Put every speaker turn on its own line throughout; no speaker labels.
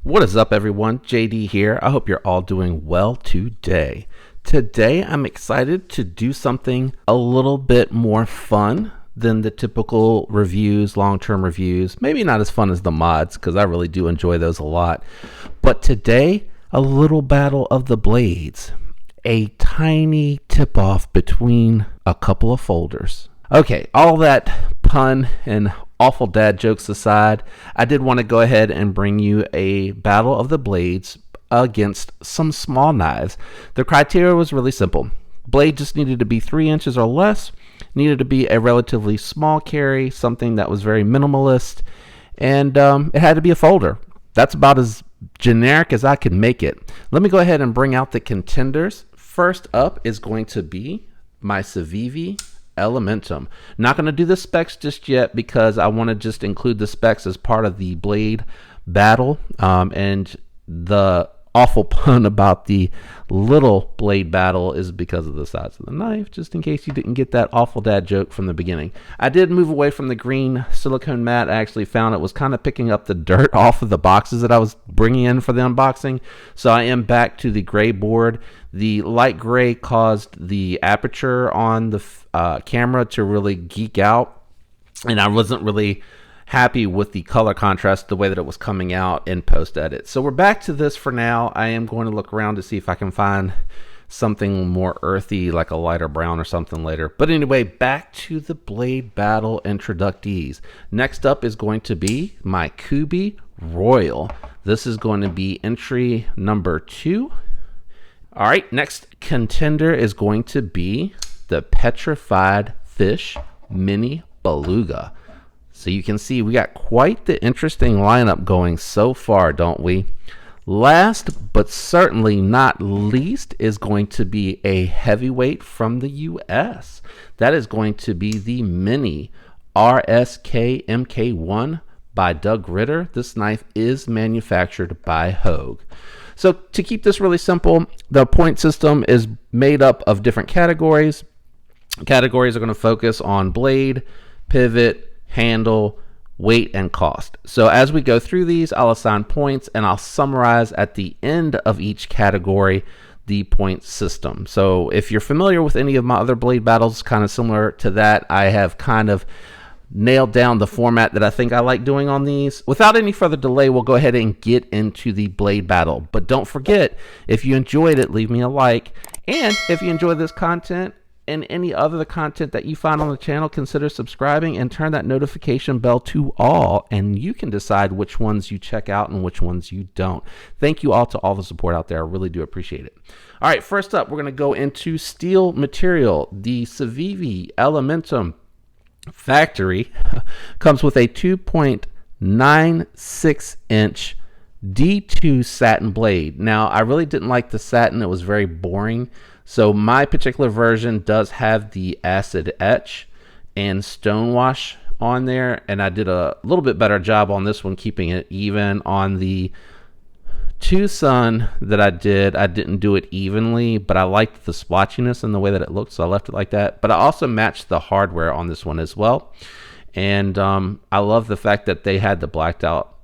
What is up, everyone? JD here. I hope you're all doing well today. Today, I'm excited to do something a little bit more fun than the typical reviews, long-term reviews. Maybe not as fun as the mods, because I really do enjoy those a lot. But today, a little battle of the blades. A tiny tip-off between a couple of folders. Okay, all that pun and awful dad jokes aside, I did want to go ahead and bring you a battle of the blades against some small knives. The criteria was really simple. Blade just needed to be 3 inches or less, needed to be a relatively small carry, something that was very minimalist, and it had to be a folder. That's about as generic as I could make it. Let me go ahead and bring out the contenders. First up is going to be my Civivi Elementum. Not going to do the specs just yet because I want to just include the specs as part of the blade battle, and the awful pun about the little blade battle is because of the size of the knife, just in case you didn't get that awful dad joke from the beginning. I did move away from the green silicone mat. I actually found it was kind of picking up the dirt off of the boxes that I was bringing in for the unboxing, so I am back to the gray board. The light gray caused the aperture on the camera to really geek out, and I wasn't really happy with the color contrast, the way that it was coming out in post edit. So we're back to this for now. I am going to look around to see if I can find something more earthy, like a lighter brown or something later. But anyway, back to the blade battle introductees. Next up is going to be my Kubi Royal. This is going to be entry number 2. All right, next contender is going to be the Petrified Fish Mini Beluga. So you can see we got quite the interesting lineup going so far, don't we? Last but certainly not least is going to be a heavyweight from the US. That is going to be the Mini RSK MK1 by Doug Ritter. This knife is manufactured by Hogue. So to keep this really simple, the point system is made up of different categories. Categories are going to focus on blade, pivot, handle, weight, and cost. So as we go through these, I'll assign points and I'll summarize at the end of each category the point system. So if you're familiar with any of my other blade battles, kind of similar to that, I have kind of nailed down the format that I think I like doing on these. Without any further delay, we'll go ahead and get into the blade battle. But don't forget, if you enjoyed it, leave me a like. And if you enjoy this content and any other content that you find on the channel, consider subscribing and turn that notification bell to all, and you can decide which ones you check out and which ones you don't. Thank you all to all the support out there. I really do appreciate it. All right, first up, we're going to go into steel material. The Civivi Elementum factory comes with a 2.96 inch D2 satin blade. Now, I really didn't like the satin. It was very boring. So my particular version does have the acid etch and stonewash on there, and I did a little bit better job on this one, keeping it even. On the Tucson that I didn't do it evenly, but I liked the splotchiness and the way that it looked, so I left it like that. But I also matched the hardware on this one as well, and I love the fact that they had the blacked out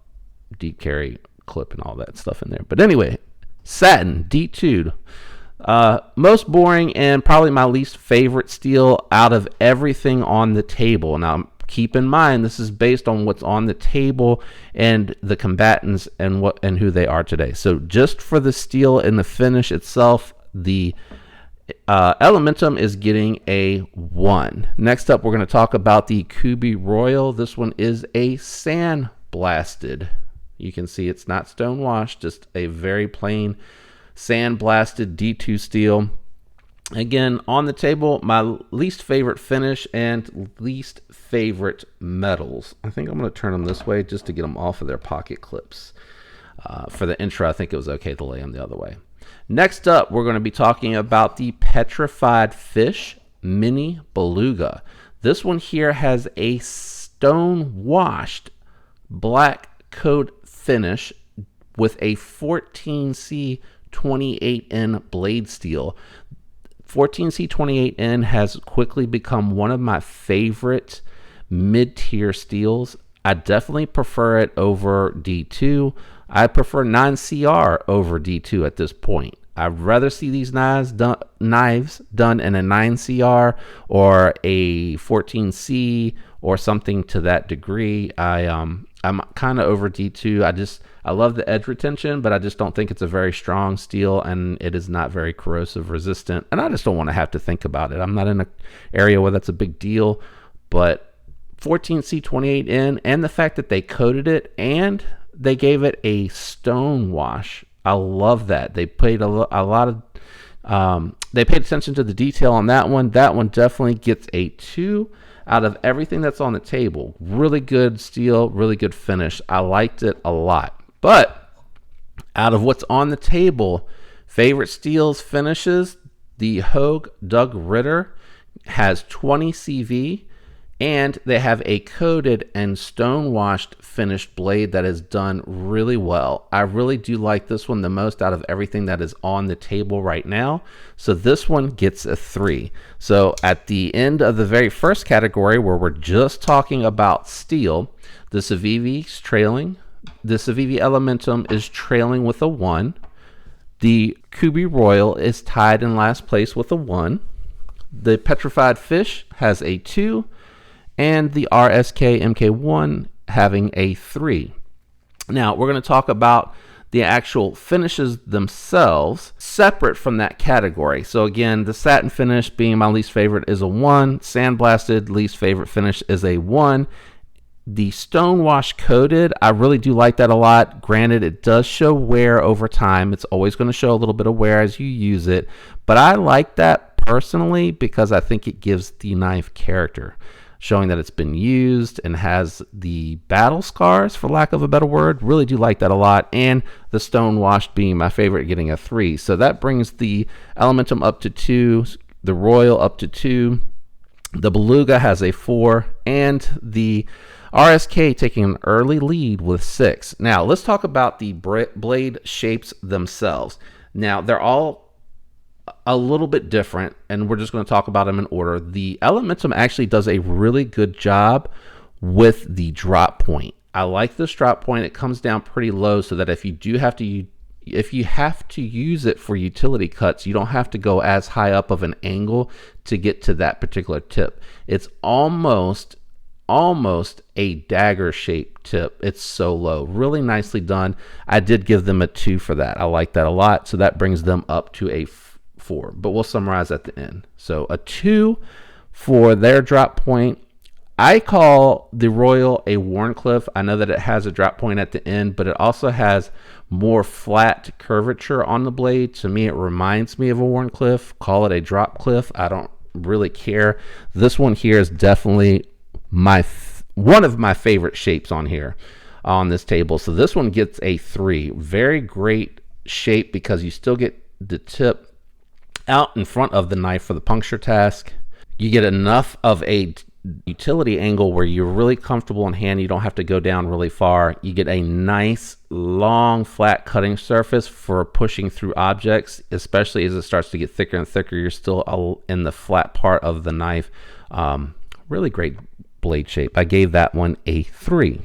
deep carry clip and all that stuff in there. But anyway, satin D2. Most boring and probably my least favorite steel out of everything on the table. Now, keep in mind, this is based on what's on the table and the combatants and what and who they are today. So just for the steel and the finish itself, the Elementum is getting a 1. Next up, we're going to talk about the Kubi Royal. This one is a sand blasted. You can see it's not stone washed, just a very plain sand blasted D2 steel. Again, on the table, my least favorite finish and least favorite metals. I think I'm going to turn them this way just to get them off of their pocket clips. For the intro, I think it was okay to lay them the other way. Next up, we're going to be talking about the Petrified Fish Mini Beluga. This one here has a stone washed black coat finish with a 14C 28N blade steel. 14C 28N has quickly become one of my favorite mid-tier steels. I definitely prefer it over D2. I prefer 9CR over D2 at this point. I'd rather see these knives done in a 9CR or a 14C or something to that degree. I'm kind of over D2. I love the edge retention, but I just don't think it's a very strong steel, and it is not very corrosive resistant. And I just don't want to have to think about it. I'm not in an area where that's a big deal, but 14C 28N and the fact that they coated it and they gave it a stone wash. I love that. They paid a lot of they paid attention to the detail on that one. That one definitely gets a 2 out of everything that's on the table. Really good steel, really good finish. I liked it a lot. But out of what's on the table, favorite steels finishes, the Hogue Doug Ritter has 20 CV, and they have a coated and stone washed finished blade that is done really well. I really do like this one the most out of everything that is on the table right now. So this one gets a 3. So at the end of the very first category, where we're just talking about steel, the Civivi's trailing. The Civivi Elementum is trailing with a 1. The Kubi Royal is tied in last place with a 1. The Petrified Fish has a 2. And the RSK MK1 having a 3. Now, we're going to talk about the actual finishes themselves separate from that category. So again, the satin finish being my least favorite is a 1. Sandblasted, least favorite finish is a 1. The stone wash coated, I really do like that a lot. Granted, it does show wear over time. It's always going to show a little bit of wear as you use it. But I like that personally because I think it gives the knife character, showing that it's been used and has the battle scars, for lack of a better word. Really do like that a lot. And the stone washed being my favorite, getting a 3. So that brings the Elementum up to 2, the Royal up to 2, the Beluga has a 4, and the RSK taking an early lead with 6. Now let's talk about the blade shapes themselves. Now they're all a little bit different, and we're just going to talk about them in order. The Elementum actually does a really good job with the drop point. I like this drop point. It comes down pretty low so that if you have to use it for utility cuts, you don't have to go as high up of an angle to get to that particular tip. It's almost a dagger shaped tip. It's so low. Really nicely done. I did give them a 2 for that. I like that a lot. So that brings them up to a 4, but we'll summarize at the end. So a 2 for their drop point. I call the Royal a Wharncliffe. I know that it has a drop point at the end, but it also has more flat curvature on the blade. To me, it reminds me of a Wharncliffe. Call it a drop cliff. I don't really care. This one here is definitely one of my favorite shapes on here on this table. So this one gets a 3. Very great shape because you still get the tip out in front of the knife for the puncture task. You get enough of a utility angle where you're really comfortable in hand. You don't have to go down really far. You get a nice long flat cutting surface for pushing through objects, especially as it starts to get thicker and thicker. You're still in the flat part of the knife. Really great blade shape. I gave that one a 3.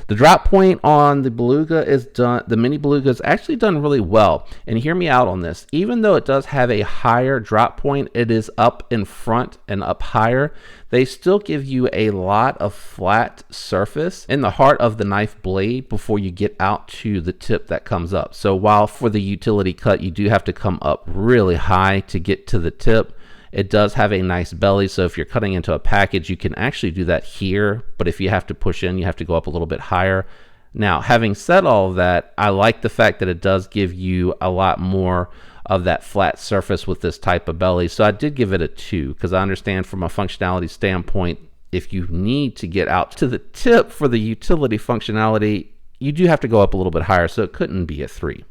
The drop point on the Beluga is done, the mini Beluga is actually done really well. And hear me out on this. Even though it does have a higher drop point, it is up in front and up higher. They still give you a lot of flat surface in the heart of the knife blade before you get out to the tip that comes up. So while for the utility cut, you do have to come up really high to get to the tip, it does have a nice belly, so if you're cutting into a package, you can actually do that here, but if you have to push in, you have to go up a little bit higher. Now, having said all of that, I like the fact that it does give you a lot more of that flat surface with this type of belly, so I did give it a 2, because I understand from a functionality standpoint, if you need to get out to the tip for the utility functionality, you do have to go up a little bit higher, so it couldn't be a 3.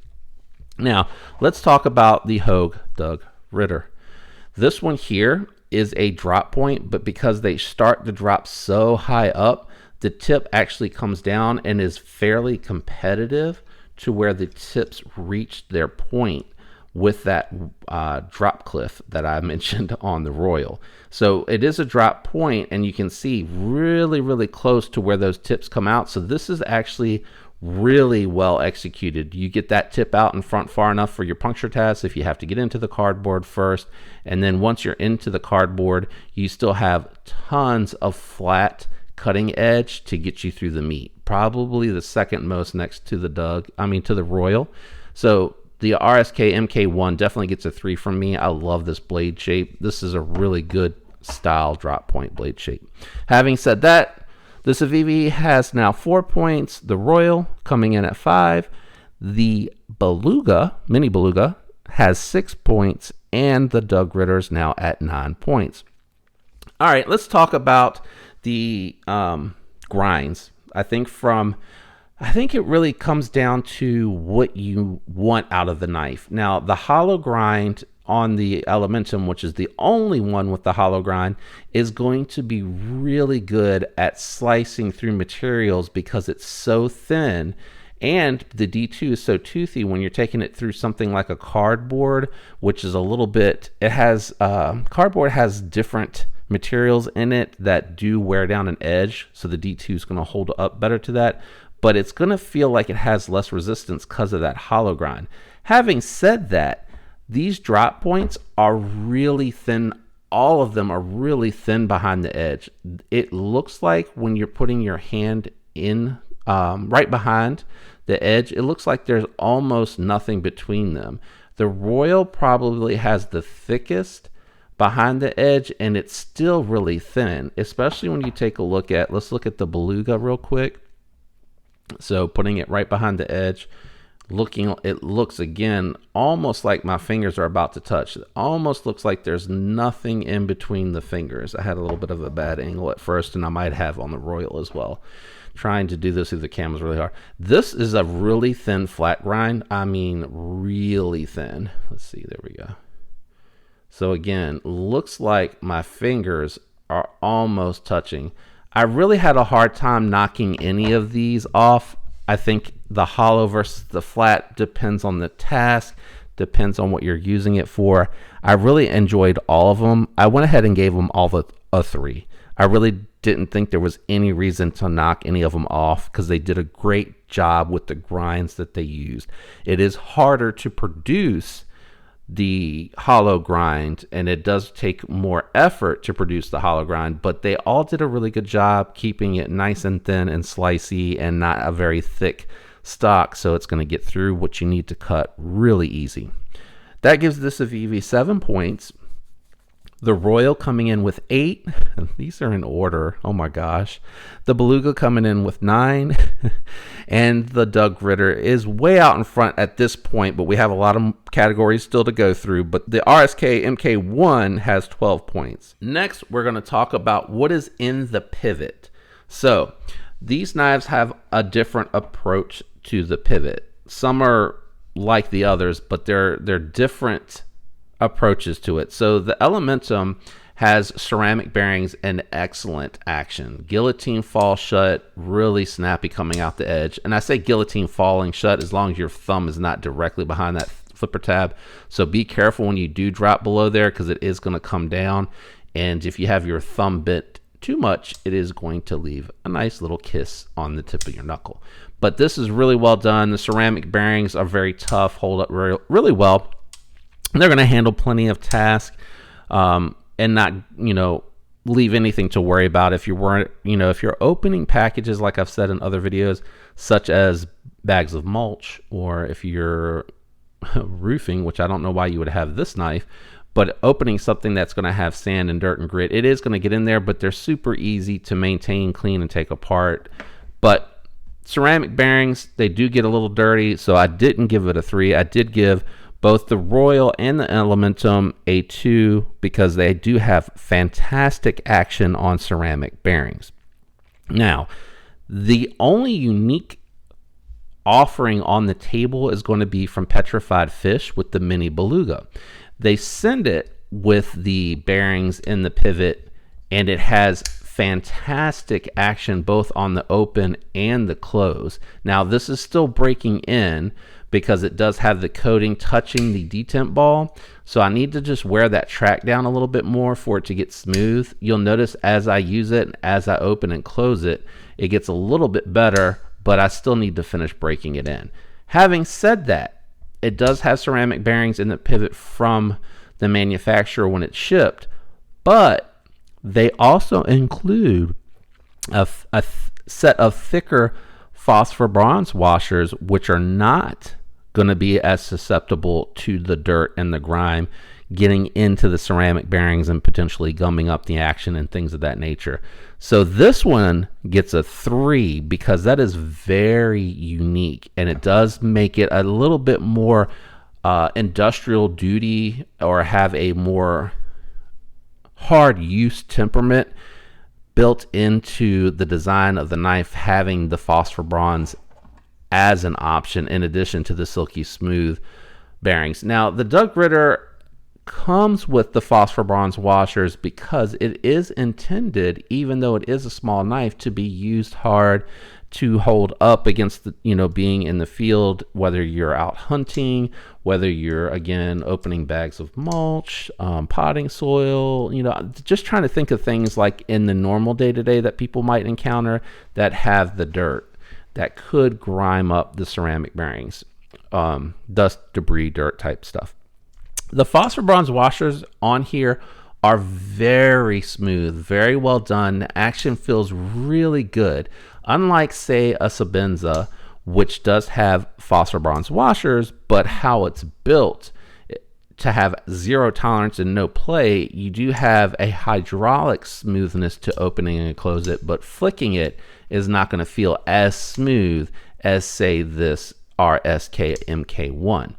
Now, let's talk about the Hogue Doug Ritter. This one here is a drop point, but because they start to drop so high up, the tip actually comes down and is fairly competitive to where the tips reach their point with that drop cliff that I mentioned on the Royal. So it is a drop point, and you can see really, really close to where those tips come out. So this is actually really well executed. You get that tip out in front far enough for your puncture test if you have to get into the cardboard first, and then once you're into the cardboard, you still have tons of flat cutting edge to get you through the meat. Probably the second most next to the to the Royal. So the RSK MK1 definitely gets a 3 from me. I love this blade shape. This is a really good style drop point blade shape. Having said that, the Civivi has now 4 points, the Royal coming in at 5, the Beluga, Mini Beluga, has 6 points, and the Doug Ritter's now at 9 points. All right, let's talk about the grinds. I think it really comes down to what you want out of the knife. Now, the hollow grind on the Elementum, which is the only one with the hollow grind, is going to be really good at slicing through materials because it's so thin, and the D2 is so toothy when you're taking it through something like a cardboard, which is a little bit, cardboard has different materials in it that do wear down an edge, so the D2 is going to hold up better to that, but it's going to feel like it has less resistance because of that hollow grind. Having said that, these drop points are really thin. All of them are really thin behind the edge. It looks like when you're putting your hand in right behind the edge, it looks like there's almost nothing between them. The Royal probably has the thickest behind the edge, and it's still really thin, especially when you take a look at, let's look at the Beluga real quick. So putting it right behind the edge, it looks again almost like my fingers are about to touch. It almost looks like there's nothing in between the fingers. I had a little bit of a bad angle at first, and I might have on the Royal as well. Trying to do this through the camera is really hard. This is a really thin flat grind. I mean, really thin. Let's see, there we go. So again, looks like my fingers are almost touching. I really had a hard time knocking any of these off. I think the hollow versus the flat depends on the task, depends on what you're using it for. I really enjoyed all of them. I went ahead and gave them all a 3. I really didn't think there was any reason to knock any of them off because they did a great job with the grinds that they used. It is harder to produce the hollow grind, and it does take more effort to produce the hollow grind, but they all did a really good job keeping it nice and thin and slicey and not a very thick stock, so it's going to get through what you need to cut really easy. That gives this a VV 7 points. The Royal coming in with 8. These are in order. Oh my gosh. The Beluga coming in with 9. And the Doug Ritter is way out in front at this point, but we have a lot of categories still to go through. But the RSK MK1 has 12 points. Next, we're going to talk about what is in the pivot. So these knives have a different approach to the pivot. Some are like the others, but they're different approaches to it. So the Elementum has ceramic bearings and excellent action. Guillotine fall shut, really snappy coming out the edge. And I say guillotine falling shut as long as your thumb is not directly behind that flipper tab. So be careful when you do drop below there because it is going to come down. And if you have your thumb bent too much, it is going to leave a nice little kiss on the tip of your knuckle. But this is really well done. The ceramic bearings are very tough, hold up really well. They're going to handle plenty of tasks and not, leave anything to worry about. If you're opening packages, like I've said in other videos, such as bags of mulch, or if you're roofing, which I don't know why you would have this knife, but opening something that's going to have sand and dirt and grit, it is going to get in there, but they're super easy to maintain, clean, and take apart. But ceramic bearings, they do get a little dirty, so I didn't give it a 3. I did give both the Royal and the Elementum a 2 because they do have fantastic action on ceramic bearings. Now, the only unique offering on the table is going to be from Petrified Fish with the Mini Beluga. They send it with the bearings in the pivot, and it has fantastic action both on the open and the close. Now this is still breaking in because it does have the coating touching the detent ball, so I need to just wear that track down a little bit more for it to get smooth. You'll notice as I use it, as I open and close it, it gets a little bit better, but I still need to finish breaking it in. Having said that, it does have ceramic bearings in the pivot from the manufacturer when it's shipped, but they also include a set of thicker phosphor bronze washers, which are not going to be as susceptible to the dirt and the grime getting into the ceramic bearings and potentially gumming up the action and things of that nature. So this one gets a 3 because that is very unique, and it does make it a little bit more industrial duty, or have a more hard use temperament built into the design of the knife, having the phosphor bronze as an option in addition to the silky smooth bearings. Now the Doug Ritter comes with the phosphor bronze washers because it is intended, even though it is a small knife, to be used hard to hold up against the, being in the field, whether you're out hunting, whether you're again opening bags of mulch, potting soil, just trying to think of things like in the normal day-to-day that people might encounter that have the dirt that could grime up the ceramic bearings, dust, debris, dirt type stuff. The phosphor bronze washers on here are very smooth, very well done. The action feels really good. Unlike, say, a Sabenza, which does have phosphor bronze washers, but how it's built to have zero tolerance and no play, you do have a hydraulic smoothness to opening and close it, but flicking it is not going to feel as smooth as, say, this RSK MK1.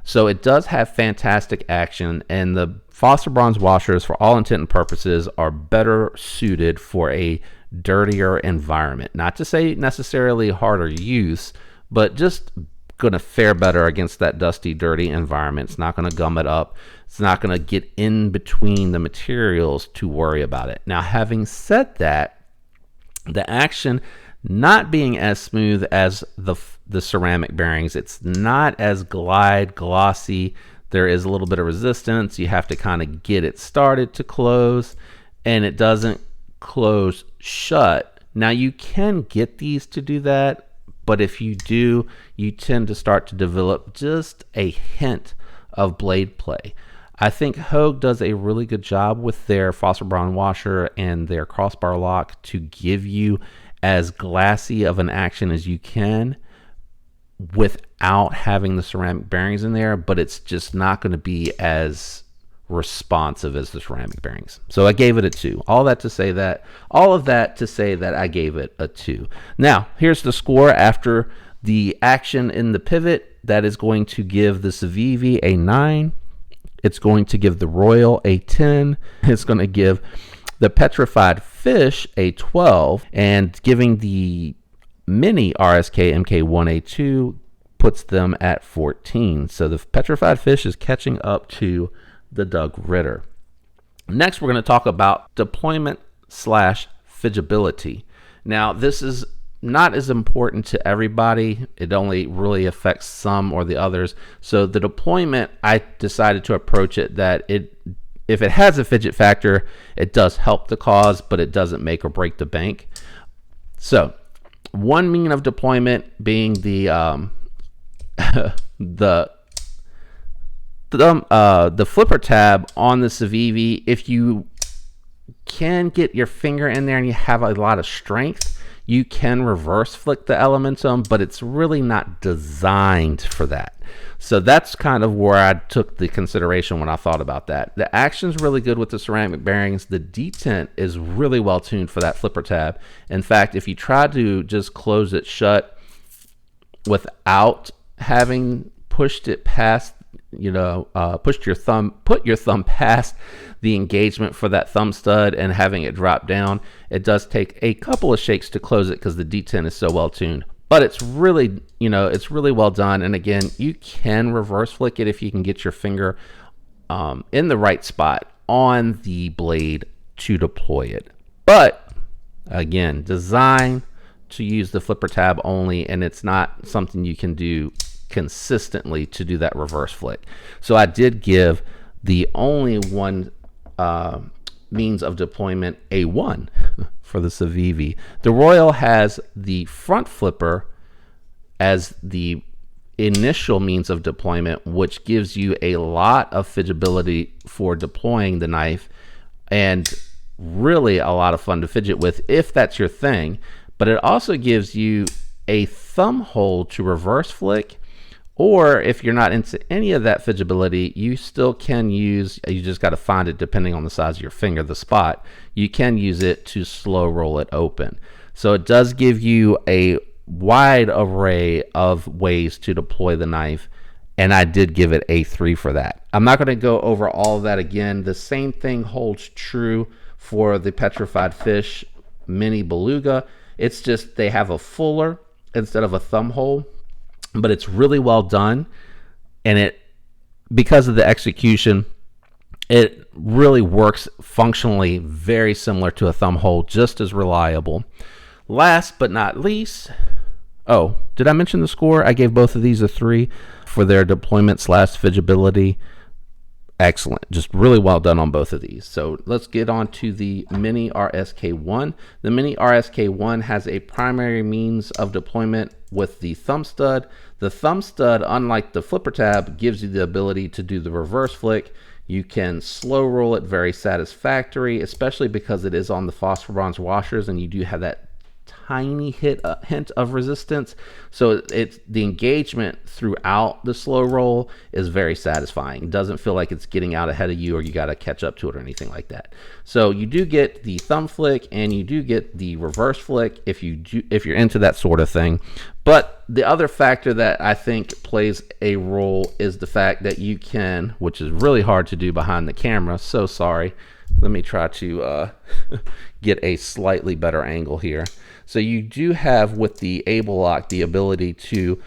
So it does have fantastic action, and the phosphor bronze washers, for all intent and purposes, are better suited for a dirtier environment. Not to say necessarily harder use, but just going to fare better against that dusty, dirty environment. It's not going to gum it up. It's not going to get in between the materials to worry about it. Now, having said that, the action not being as smooth as the ceramic bearings, it's not as glossy. There is a little bit of resistance. You have to kind of get it started to close, and it doesn't close shut. Now you can get these to do that, but if you do, you tend to start to develop just a hint of blade play. I think Hogue does a really good job with their phosphor bronze washer and their crossbar lock to give you as glassy of an action as you can without having the ceramic bearings in there, but it's just not going to be as responsive as the ceramic bearings. So I gave it a 2. All of that to say that I gave it a 2. Now, here's the score after the action in the pivot. That is going to give the Civivi a 9. It's going to give the Royal a 10. It's going to give the Petrified Fish a 12, and giving the Mini RSK MK1 a 2 puts them at 14. So the Petrified Fish is catching up to the Doug Ritter. Next, we're going to talk about deployment / fidgeability. Now, this is not as important to everybody. It only really affects some or the others. So the deployment, I decided to approach it that if it has a fidget factor, it does help the cause, but it doesn't make or break the bank. So one mean of deployment being the flipper tab on the Civivi. If you can get your finger in there and you have a lot of strength, you can reverse flick the Elementum, but it's really not designed for that. So that's kind of where I took the consideration when I thought about that. The action's really good with the ceramic bearings. The detent is really well tuned for that flipper tab. In fact, if you try to just close it shut without having pushed it past, put your thumb past the engagement for that thumb stud and having it drop down, it does take a couple of shakes to close it because the detent is so well tuned. But it's really, it's really well done. And again, you can reverse flick it if you can get your finger in the right spot on the blade to deploy it. But Again, designed to use the flipper tab only, and it's not something you can do consistently to do that reverse flick. So I did give the only one means of deployment a 1 for the Civivi. The Royal has the front flipper as the initial means of deployment, which gives you a lot of fidgetability for deploying the knife and really a lot of fun to fidget with if that's your thing. But it also gives you a thumb hold to reverse flick, or if you're not into any of that fidgetability, you still can use, you just got to find it depending on the size of your finger, the spot, you can use it to slow roll it open. So it does give you a wide array of ways to deploy the knife, and I did give it a 3 for that. I'm not going to go over all of that again. The same thing holds true for the Petrified Fish Mini Beluga. It's just they have a fuller instead of a thumb hole, but it's really well done, and it, because of the execution, it really works functionally very similar to a thumb hole, just as reliable. Last but not least, oh, did I mention the score? I gave both of these a 3 for their deployment / fidgetability. Excellent. Just really well done on both of these. So let's get on to the Mini RSK1. The Mini RSK1 has a primary means of deployment with the thumb stud. The thumb stud, unlike the flipper tab, gives you the ability to do the reverse flick. You can slow roll it very satisfactory, especially because it is on the phosphor bronze washers and you do have that tiny hint of resistance. So it's the engagement throughout the slow roll is very satisfying. It doesn't feel like it's getting out ahead of you or you got to catch up to it or anything like that. So you do get the thumb flick and you do get the reverse flick if you're into that sort of thing. But the other factor that I think plays a role is the fact that you can, which is really hard to do behind the camera, so sorry, let me try to get a slightly better angle here. So you do have with the Able Lock the ability to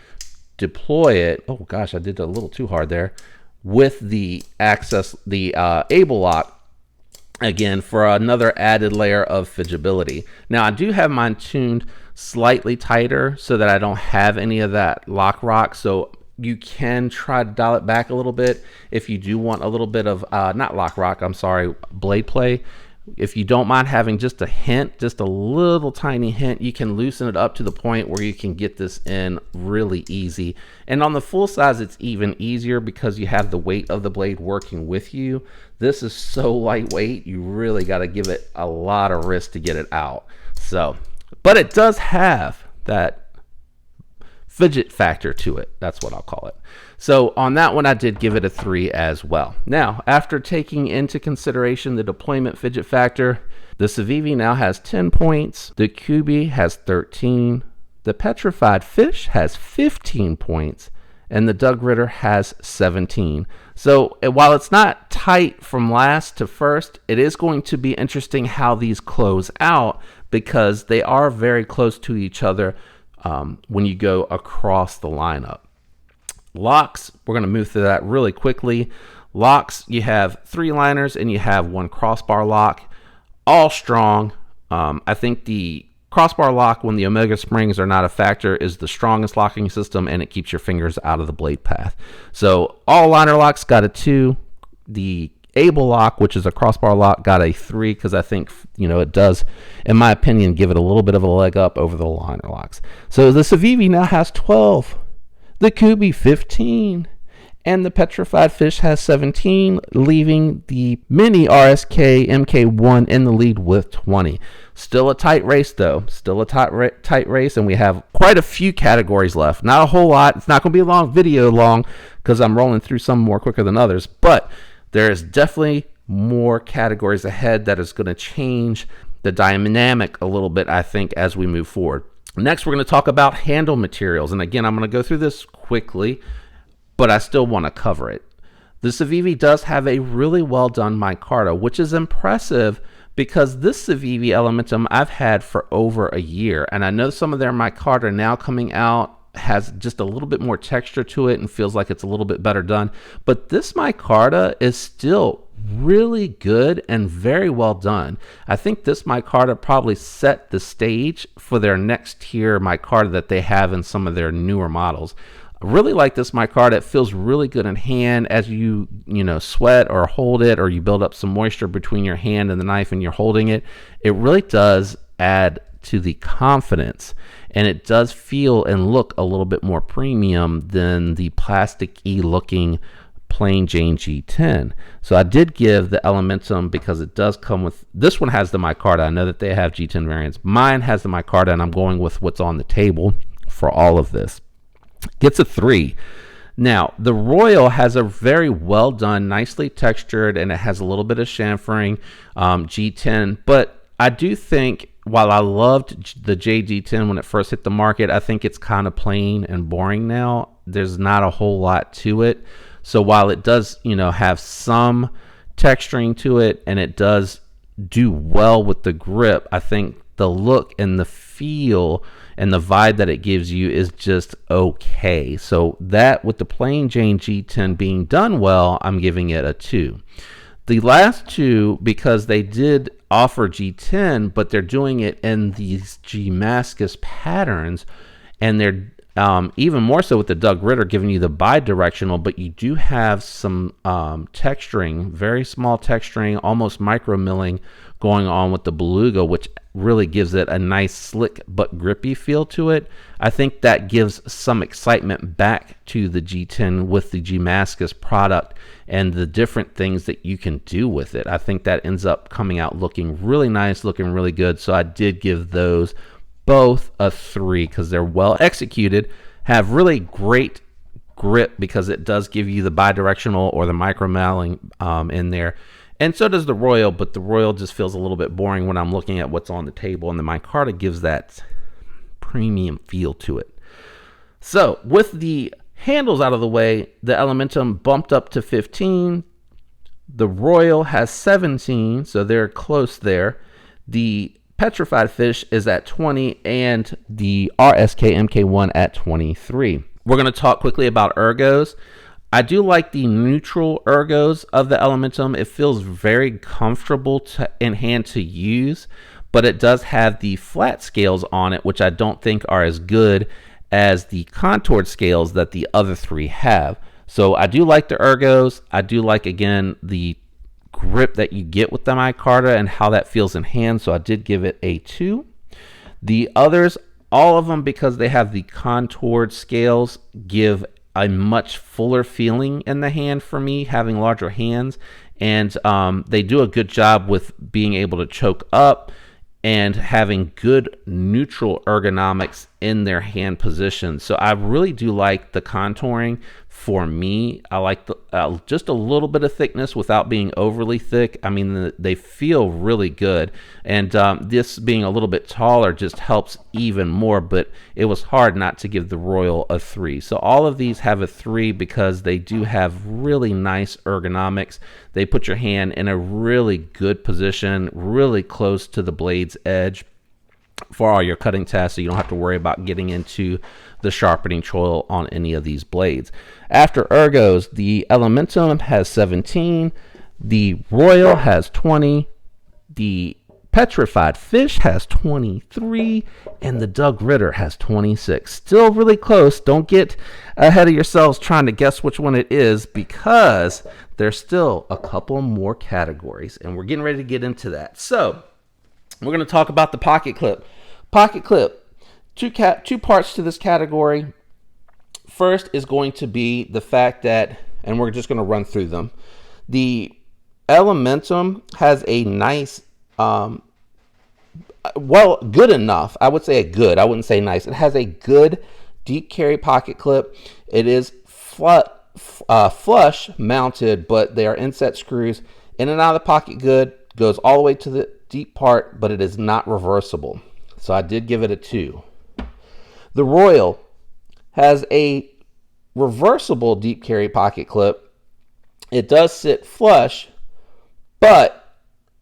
deploy it. Oh gosh, I did it a little too hard there. With the Able Lock, again, for another added layer of fidgetability. Now I do have mine tuned slightly tighter so that I don't have any of that lock rock. So you can try to dial it back a little bit if you do want a little bit of, not lock rock, I'm sorry, blade play. If you don't mind having just a hint, just a little tiny hint, you can loosen it up to the point where you can get this in really easy. And on the full size, it's even easier because you have the weight of the blade working with you. This is so lightweight, you really got to give it a lot of wrist to get it out. So, but it does have that fidget factor to it. That's what I'll call it. So on that one, I did give it a 3 as well. Now, after taking into consideration the deployment fidget factor, the Civivi now has 10 points. The Kubi has 13. The Petrified Fish has 15 points. And the Doug Ritter has 17. So while it's not tight from last to first, it is going to be interesting how these close out because they are very close to each other when you go across the lineup. Locks, we're going to move through that really quickly. Locks, you have 3 liners and you have 1 crossbar lock, all strong. I think the crossbar lock, when the Omega springs are not a factor, is the strongest locking system, and it keeps your fingers out of the blade path. So all liner locks got a 2. The Able Lock, which is a crossbar lock, got a 3 because I think, you know, it does, in my opinion, give it a little bit of a leg up over the liner locks. So the Civivi now has 12, the Kubi 15, and the Petrified Fish has 17, leaving the Mini RSK MK1 in the lead with 20. Still a tight race, though. Still a tight race, and we have quite a few categories left. Not a whole lot. It's not going to be a long video because I'm rolling through some more quicker than others, but there is definitely more categories ahead that is going to change the dynamic a little bit, I think, as we move forward. Next, we're going to talk about handle materials. And again, I'm going to go through this quickly, but I still want to cover it. The Civivi does have a really well done micarta, which is impressive because this Civivi Elementum I've had for over a year. And I know some of their micarta now coming out has just a little bit more texture to it and feels like it's a little bit better done. But this micarta is still really good and very well done. I think this micarta probably set the stage for their next tier micarta that they have in some of their newer models. I really like this micarta. It feels really good in hand as you sweat or hold it, or you build up some moisture between your hand and the knife and you're holding it. It really does add to the confidence, and it does feel and look a little bit more premium than the plasticky looking plain Jane G10. So I did give the Elementum, because it does come with, this one has the micarta. I know that they have G10 variants. Mine has the micarta, and I'm going with what's on the table for all of this. Gets a 3. Now, the Royal has a very well done, nicely textured, and it has a little bit of chamfering G10. But I do think, while I loved the JG10 when it first hit the market, I think it's kind of plain and boring now. There's not a whole lot to it. So while it does, have some texturing to it, and it does do well with the grip, I think the look and the feel and the vibe that it gives you is just okay. So that, with the plain Jane G10 being done well, I'm giving it a 2. The last two, because they did offer G10, but they're doing it in these Damascus patterns, and they're even more so with the Doug Ritter giving you the bi-directional, but you do have some texturing, very small texturing, almost micro milling going on with the Beluga, which really gives it a nice slick but grippy feel to it. I think that gives some excitement back to the G10 with the Damascus product and the different things that you can do with it. I think that ends up coming out looking really nice, looking really good. So I did give those both a 3 because they're well executed, have really great grip because it does give you the bi-directional or the micro milling in there. And so does the Royal, but the Royal just feels a little bit boring when I'm looking at what's on the table, and the micarta gives that premium feel to it. So with the handles out of the way, the Elementum bumped up to 15. The Royal has 17, so they're close there. The Petrified Fish is at 20, and the RSK MK1 at 23. We're going to talk quickly about ergos. I do like the neutral ergos of the Elementum. It feels very comfortable in hand to use, but it does have the flat scales on it, which I don't think are as good as the contoured scales that the other three have. So I do like the ergos. I do like, again, the grip that you get with the micarta and how that feels in hand. So I did give it a 2. The others, all of them, because they have the contoured scales, give a much fuller feeling in the hand for me, having larger hands. And they do a good job with being able to choke up and having good neutral ergonomics in their hand position. So I really do like the contouring. For me, I like the, just a little bit of thickness without being overly thick. I mean, they feel really good. And this being a little bit taller just helps even more, but it was hard not to give the Royal a 3. So all of these have a 3 because they do have really nice ergonomics. They put your hand in a really good position, really close to the blade's edge for all your cutting tasks, so you don't have to worry about getting into the sharpening choil on any of these blades. After ergos, the Elementum has 17, the Royal has 20, the Petrified Fish has 23, and the Doug Ritter has 26. Still really close. Don't get ahead of yourselves trying to guess which one it is, because there's still a couple more categories, and we're getting ready to get into that. So we're going to talk about the pocket clip. Pocket clip, two parts to this category. First is going to be the fact that, and we're just going to run through them. The Elementum has a nice, well, good enough. I would say a good. I wouldn't say nice. It has a good deep carry pocket clip. It is flush mounted, but they are inset screws in and out of the pocket. Good, goes all the way to the deep part, but it is not reversible. So I did give it a 2. The Royal has a reversible deep carry pocket clip. It does sit flush, but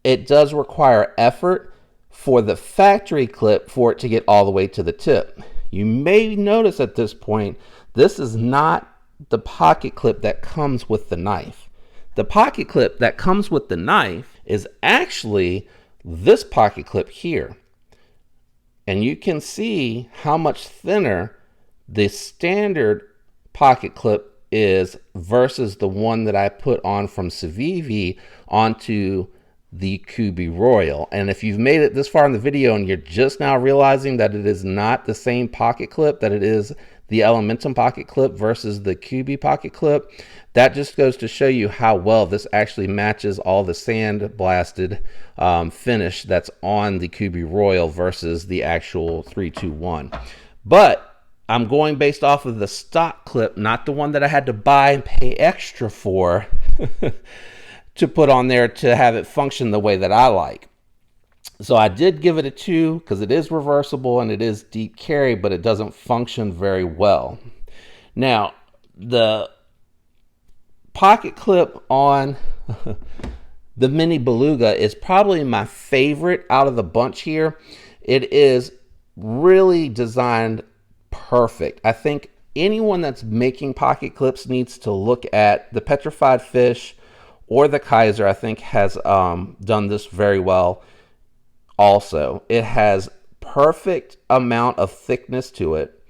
it does require effort for the factory clip for it to get all the way to the tip. You may notice at this point, this is not the pocket clip that comes with the knife. The pocket clip that comes with the knife is actually this pocket clip here. And you can see how much thinner the standard pocket clip is versus the one that I put on from Civivi onto the Kubi Royal. And if you've made it this far in the video and you're just now realizing that it is not the same pocket clip, that it is the Elementum pocket clip versus the Kubi pocket clip, that just goes to show you how well this actually matches all the sand blasted finish that's on the Kubi Royal versus the actual 321. But I'm going based off of the stock clip, not the one that I had to buy and pay extra for to put on there to have it function the way that I like. So I did give it a 2 because it is reversible and it is deep carry, but it doesn't function very well. Now, the pocket clip on the Mini Beluga is probably my favorite out of the bunch here. It is really designed perfect. I think anyone that's making pocket clips needs to look at the Petrified Fish or the Kaiser. I think has done this very well. Also, it has perfect amount of thickness to it.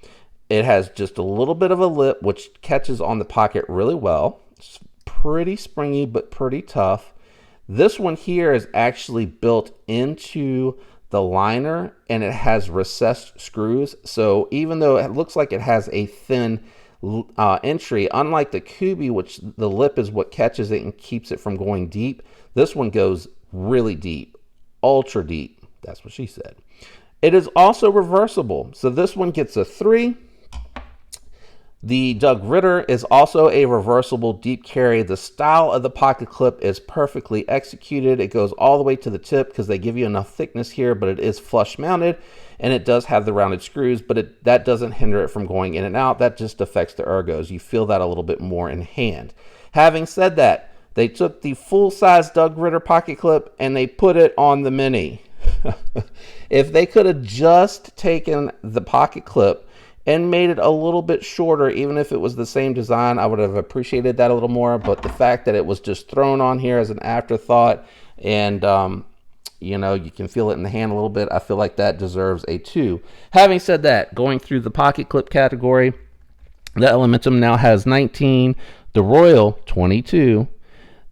It has just a little bit of a lip, which catches on the pocket really well. It's pretty springy, but pretty tough. This one here is actually built into the liner, and it has recessed screws. So even though it looks like it has a thin entry, unlike the Kubi, which the lip is what catches it and keeps it from going deep, this one goes really deep, ultra deep. That's what she said. It is also reversible, so this one gets a 3. The Doug Ritter is also a reversible deep carry. The style of the pocket clip is perfectly executed. It goes all the way to the tip because they give you enough thickness here, but it is flush mounted, and it does have the rounded screws, but that doesn't hinder it from going in and out. That just affects the ergos. You feel that a little bit more in hand. Having said that, they took the full-size Doug Ritter pocket clip and they put it on the Mini. If they could have just taken the pocket clip and made it a little bit shorter, even if it was the same design, I would have appreciated that a little more. But the fact that it was just thrown on here as an afterthought, and you know, you can feel it in the hand a little bit, I feel like that deserves a 2. Having said that, going through the pocket clip category, the Elementum now has 19, the Royal 22,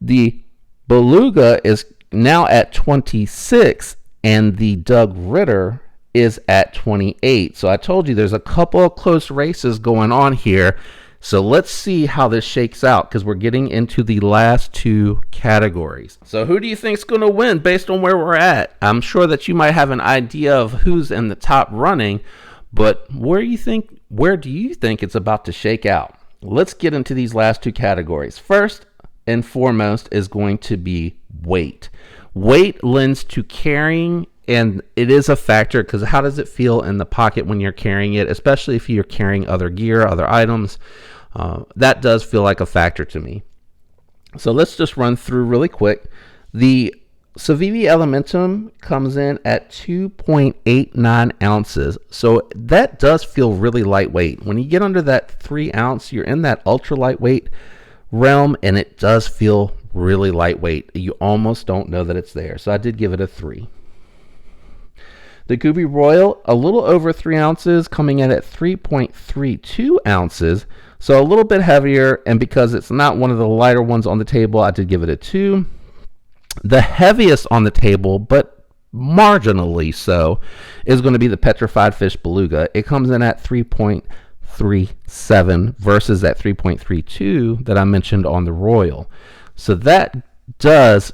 the Beluga is now at 26, and the Doug Ritter is at 28. So I told you there's a couple of close races going on here. So let's see how this shakes out, because we're getting into the last 2 categories. So who do you think is going to win based on where we're at? I'm sure that you might have an idea of who's in the top running, but where do you think it's about to shake out? Let's get into these last 2 categories. First and foremost is going to be weight. Weight lends to carrying, and it is a factor because how does it feel in the pocket when you're carrying it, especially if you're carrying other gear, other items. That does feel like a factor to me. So let's just run through really quick. The Civivi Elementum comes in at 2.89 ounces. So that does feel really lightweight. When you get under that 3 ounce, you're in that ultra lightweight realm, and it does feel really lightweight. You almost don't know that it's there. So I did give it a 3. The Kubi Royal, a little over 3 ounces, coming in at 3.32 ounces. So a little bit heavier, and because it's not one of the lighter ones on the table, I did give it a 2. The heaviest on the table, but marginally so, is going to be the Petrified Fish Beluga. It comes in at 3.37 versus that 3.32 that I mentioned on the Royal. So that does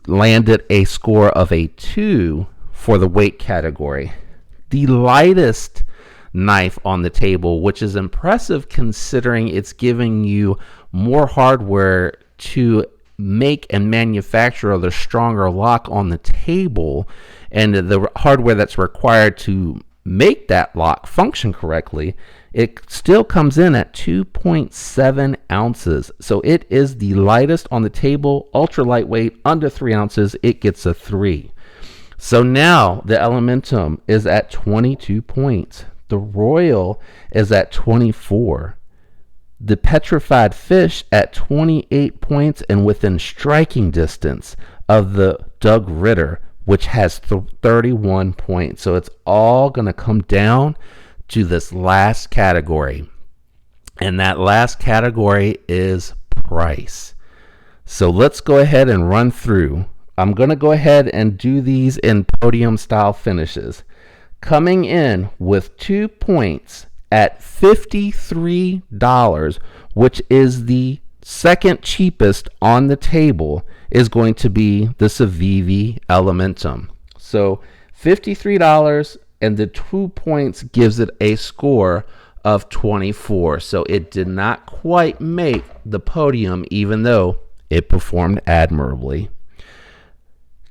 land it a score of a 2 for the weight category. The lightest knife on the table, which is impressive considering it's giving you more hardware to make and manufacture the stronger lock on the table, and the hardware that's required to make that lock function correctly, it still comes in at 2.7 ounces. So it is the lightest on the table, ultra lightweight, under 3 ounces. It gets a 3. So now the Elementum is at 22 points. The Royal is at 24. The petrified fish at 28 points and within striking distance of the Doug Ritter, which has 31 points. So it's all going to come down to this last category. And that last category is price. So let's go ahead and run through. I'm going to go ahead and do these in podium style finishes. Coming in with 2 points at $53, which is the second cheapest on the table, is going to be the Civivi Elementum. So $53, and the 2 points gives it a score of 24. So it did not quite make the podium, even though it performed admirably.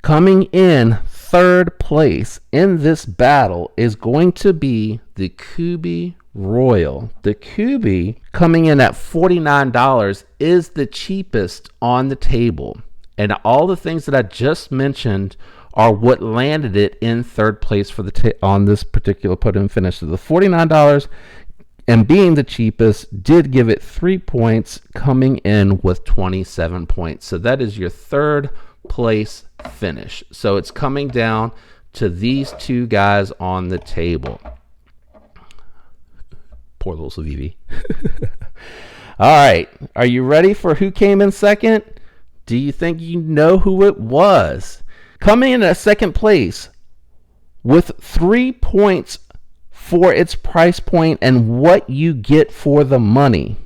Coming in third place in this battle is going to be the Kubi Royal. The Kubi, coming in at $49, is the cheapest on the table. And all the things that I just mentioned are what landed it in third place for on this particular podium finish. So the $49 and being the cheapest did give it 3 points, coming in with 27 points. So that is your third place finish. So it's coming down to these two guys on the table. Poor little Civivi. All right, are you ready for who came in second? Do you think you know who it was? Coming in at second place with 3 points for its price point and what you get for the money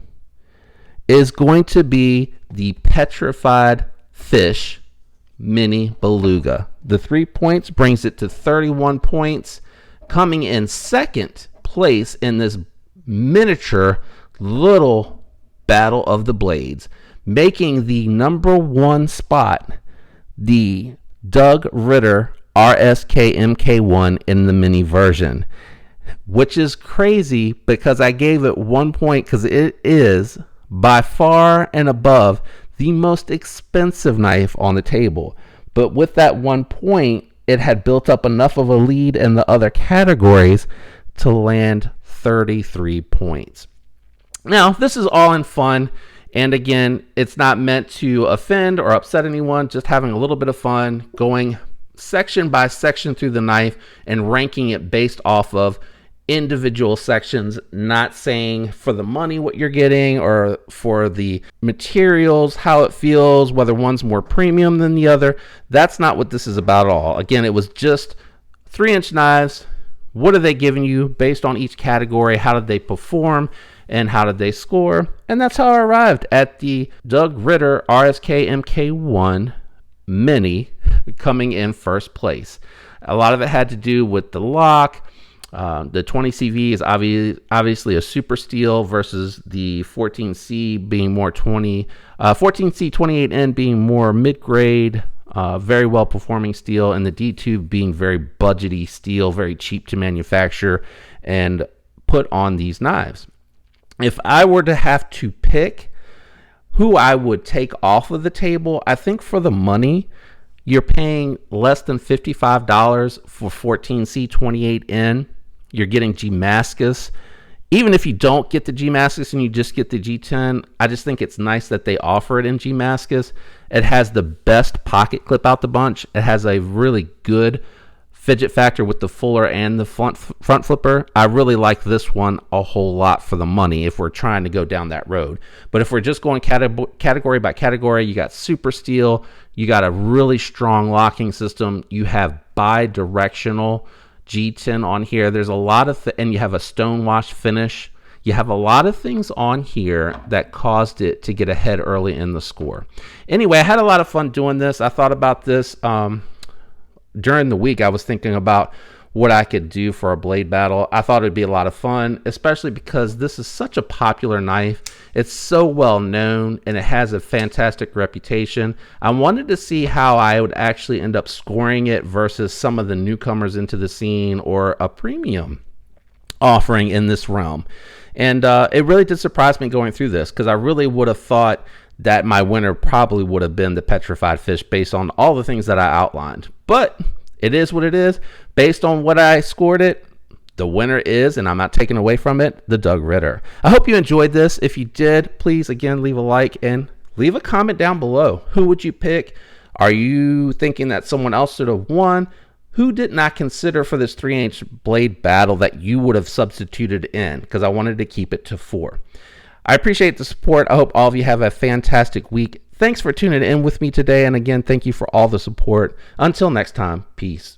is going to be the petrified fish mini beluga. The 3 points brings it to 31 points, coming in second place in this miniature little battle of the blades, making the number one spot the Doug Ritter RSK MK1 in the mini version, which is crazy because I gave it 1 point because it is by far and above the most expensive knife on the table. But with that 1 point, it had built up enough of a lead in the other categories to land 33 points. Now, this is all in fun. And again, it's not meant to offend or upset anyone, just having a little bit of fun, going section by section through the knife and ranking it based off of individual sections, not saying for the money what you're getting or for the materials, how it feels, whether one's more premium than the other. That's not what this is about at all. Again, it was just 3-inch knives. What are they giving you based on each category? How did they perform? And how did they score? And that's how I arrived at the Doug Ritter RSK MK1 Mini coming in first place. A lot of it had to do with the lock. The 20CV is obviously a super steel versus the 14C being more 14C 28N being more mid-grade, very well performing steel, and the D2 being very budgety steel, very cheap to manufacture and put on these knives. If I were to have to pick who I would take off of the table, I think for the money, you're paying less than $55 for 14C 28N. You're getting G-Mascus. Even if you don't get the G-Mascus and you just get the G10, I just think it's nice that they offer it in G-Mascus. It has the best pocket clip out the bunch. It has a really good fidget factor with the fuller and the front flipper. I really like this one a whole lot for the money if we're trying to go down that road. But if we're just going category by category, you got super steel, you got a really strong locking system, you have bi-directional G10 on here. There's a lot of and you have a stonewash finish. You have a lot of things on here that caused it to get ahead early in the score. Anyway, I had a lot of fun doing this. I thought about this during the week. I was thinking about what I could do for a blade battle. I thought it'd be a lot of fun, especially because this is such a popular knife. It's so well known and it has a fantastic reputation. I wanted to see how I would actually end up scoring it versus some of the newcomers into the scene or a premium offering in this realm. And it really did surprise me going through this because I really would have thought that my winner probably would have been the petrified fish based on all the things that I outlined. But it is what it is. Based on what I scored it, The winner is, and I'm not taking away from it, the Doug Ritter. I hope you enjoyed this. If you did, please again leave a like and leave a comment down below. Who would you pick? Are you thinking that someone else should have won? Who did not consider for this 3-inch blade battle that you would have substituted in? Because I wanted to keep it to 4. I appreciate the support. I hope all of you have a fantastic week. Thanks for tuning in with me today. And again, thank you for all the support. Until next time, peace.